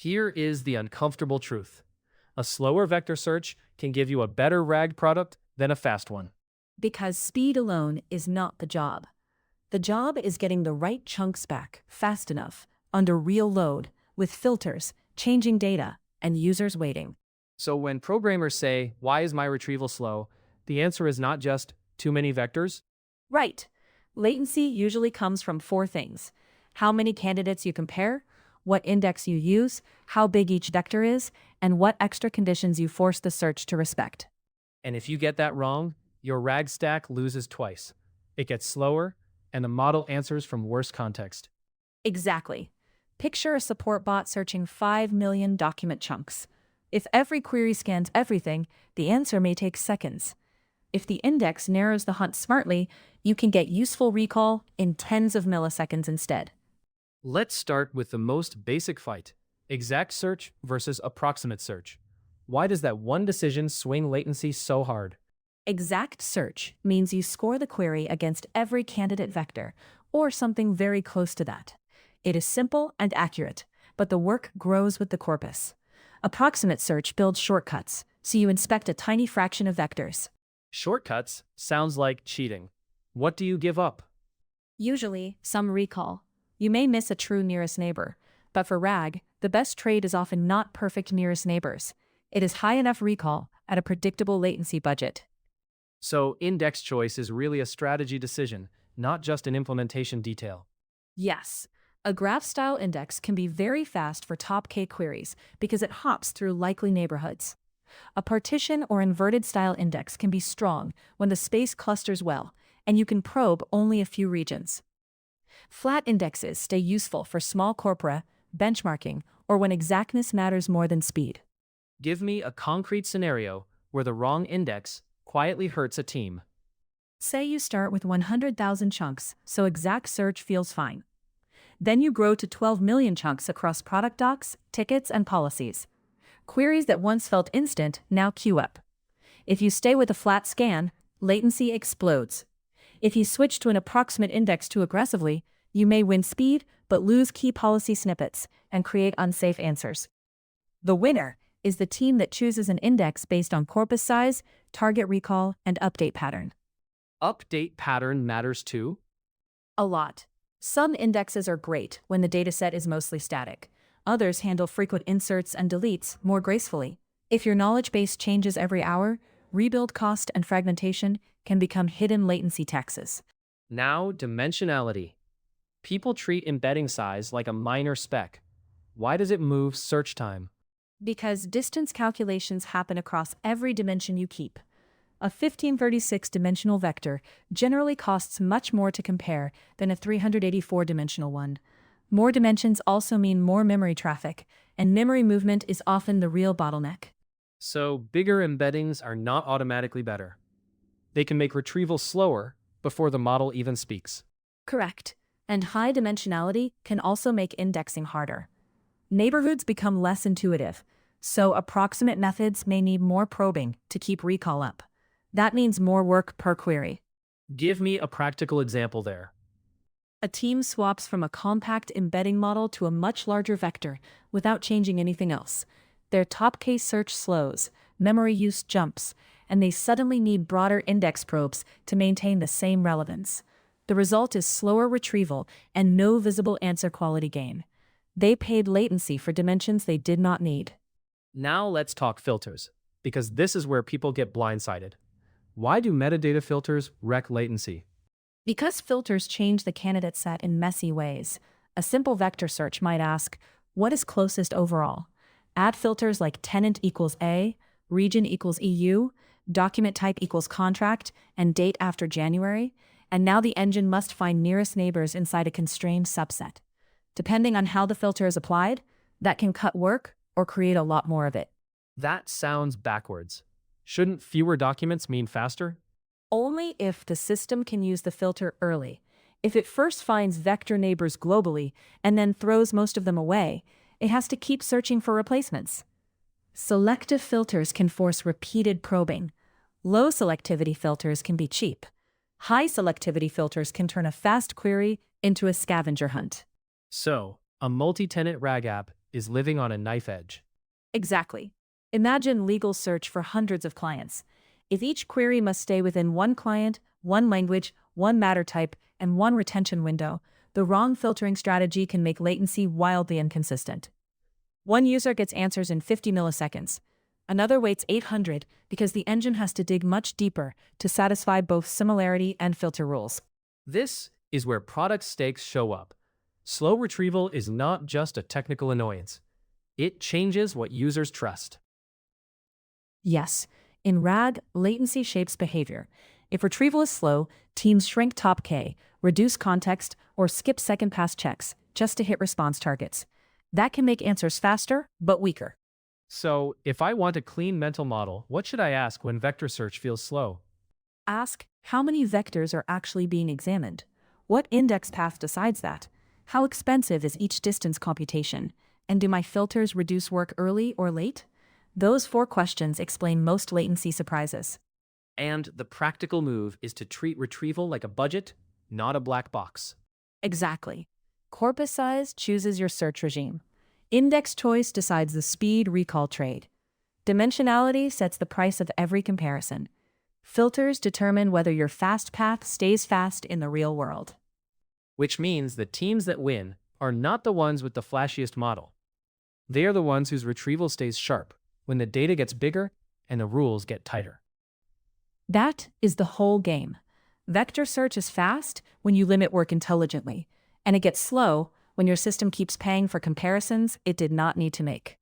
Here is the uncomfortable truth. A slower vector search can give you a better RAG product than a fast one. Because speed alone is not the job. The job is getting the right chunks back fast enough, under real load, with filters, changing data, and users waiting. So when programmers say, "Why is my retrieval slow?" the answer is not just too many vectors. Right. Latency usually comes from four things: how many candidates you compare, what index you use, how big each vector is, and what extra conditions you force the search to respect. And if you get that wrong, your RAG stack loses twice. It gets slower, and the model answers from worse context. Exactly. Picture a support bot searching 5 million document chunks. If every query scans everything, the answer may take seconds. If the index narrows the hunt smartly, you can get useful recall in tens of milliseconds instead. Let's start with the most basic fight: exact search versus approximate search. Why does that one decision swing latency so hard? Exact search means you score the query against every candidate vector, or something very close to that. It is simple and accurate, but the work grows with the corpus. Approximate search builds shortcuts, so you inspect a tiny fraction of vectors. Shortcuts sounds like cheating. What do you give up? Usually, some recall. You may miss a true nearest neighbor, but for RAG, the best trade is often not perfect nearest neighbors. It is high enough recall at a predictable latency budget. So index choice is really a strategy decision, not just an implementation detail. Yes, a graph-style index can be very fast for top K queries because it hops through likely neighborhoods. A partition or inverted style index can be strong when the space clusters well, and you can probe only a few regions. Flat indexes stay useful for small corpora, benchmarking, or when exactness matters more than speed. Give me a concrete scenario where the wrong index quietly hurts a team. Say you start with 100,000 chunks, so exact search feels fine. Then you grow to 12 million chunks across product docs, tickets, and policies. Queries that once felt instant now queue up. If you stay with a flat scan, latency explodes. If you switch to an approximate index too aggressively, you may win speed but lose key policy snippets and create unsafe answers. The winner is the team that chooses an index based on corpus size, target recall, and update pattern. Update pattern matters too. A lot. Some indexes are great when the dataset is mostly static. Others handle frequent inserts and deletes more gracefully. If your knowledge base changes every hour, rebuild cost and fragmentation can become hidden latency taxes. Now, dimensionality. People treat embedding size like a minor spec. Why does it move search time? Because distance calculations happen across every dimension you keep. A 1536-dimensional vector generally costs much more to compare than a 384-dimensional one. More dimensions also mean more memory traffic, and memory movement is often the real bottleneck. So bigger embeddings are not automatically better. They can make retrieval slower before the model even speaks. Correct. And high dimensionality can also make indexing harder. Neighborhoods become less intuitive, so approximate methods may need more probing to keep recall up. That means more work per query. Give me a practical example there. A team swaps from a compact embedding model to a much larger vector without changing anything else. Their top case search slows, memory use jumps, and they suddenly need broader index probes to maintain the same relevance. The result is slower retrieval and no visible answer quality gain. They paid latency for dimensions they did not need. Now let's talk filters, because this is where people get blindsided. Why do metadata filters wreck latency? Because filters change the candidate set in messy ways. A simple vector search might ask, what is closest overall? Add filters like tenant equals A, region equals EU, document type equals contract, and date after January, and now the engine must find nearest neighbors inside a constrained subset. Depending on how the filter is applied, that can cut work or create a lot more of it. That sounds backwards. Shouldn't fewer documents mean faster? Only if the system can use the filter early. If it first finds vector neighbors globally and then throws most of them away, it has to keep searching for replacements. Selective filters can force repeated probing. Low selectivity filters can be cheap. High selectivity filters can turn a fast query into a scavenger hunt. So, a multi-tenant RAG app is living on a knife edge. Exactly. Imagine legal search for hundreds of clients. If each query must stay within one client, one language, one matter type, and one retention window, the wrong filtering strategy can make latency wildly inconsistent. One user gets answers in 50 milliseconds. Another waits 800 because the engine has to dig much deeper to satisfy both similarity and filter rules. This is where product stakes show up. Slow retrieval is not just a technical annoyance. It changes what users trust. Yes, in RAG, latency shapes behavior. If retrieval is slow, teams shrink top K, reduce context, or skip second pass checks just to hit response targets. That can make answers faster, but weaker. So, if I want a clean mental model, what should I ask when vector search feels slow? Ask, how many vectors are actually being examined? What index path decides that? How expensive is each distance computation? And do my filters reduce work early or late? Those 4 questions explain most latency surprises. And the practical move is to treat retrieval like a budget, not a black box. Exactly. Corpus size chooses your search regime. Index choice decides the speed recall trade. Dimensionality sets the price of every comparison. Filters determine whether your fast path stays fast in the real world. Which means the teams that win are not the ones with the flashiest model. They are the ones whose retrieval stays sharp when the data gets bigger and the rules get tighter. That is the whole game. Vector search is fast when you limit work intelligently, and it gets slow when your system keeps paying for comparisons it did not need to make.